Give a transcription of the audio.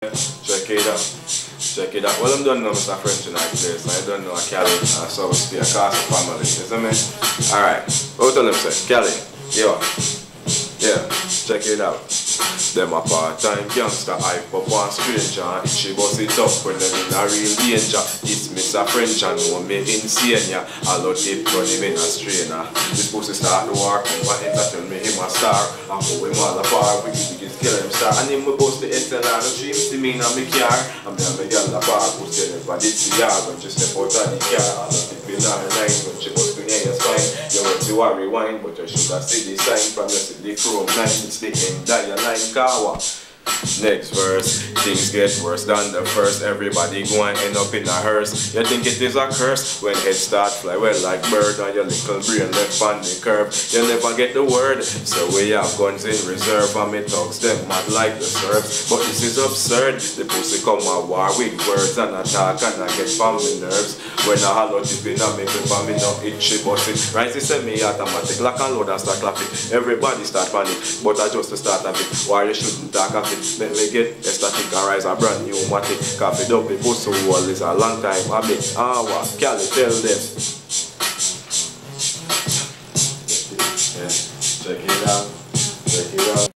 Check it out. Check it out. Well, I'm done now, Mr. French in that place. I don't know a Cali, so it's be a cast of family. You see me? Alright. What tell them say? Cali. Yo. Yeah. Check it out. Them a part-time gangster, hype up on stranger. If she bust it up when them in a real danger. It's Mr. French and know me insane, yeah. I love it run him in a strainer. This pussy start to work, but entertain me him a star. I how him all apart, we biggest killer him star. And him we bust the SLR, the dreams to me in my car. And me and my girl apart, who say never did see her. When she step out of the car, I love it with her line. When she bust me in your spine, you want to worry wine, but you should have seen the sign from you see the chrome line. It's the end that your line car. Next verse, things get worse than the first. Everybody going end up in a hearse. You think it is a curse when head start fly well like bird and your little brain left on the curve. You never get the word, so we have guns in reserve and me thugs them mad like the Serbs. But this is absurd, the pussy come a war with words and attack and I get from me nerves. When I hollow tip in a me grip and me no itchy bust it. Rise is semi-automatic, lock and load and start clapping. Everybody start panic, but I just to start a bit. Why you shouldn't talk of it? Let me get ecstatic and rise a brand new matic. Coffee double pussy wall is a long time habit. What Cali tell them?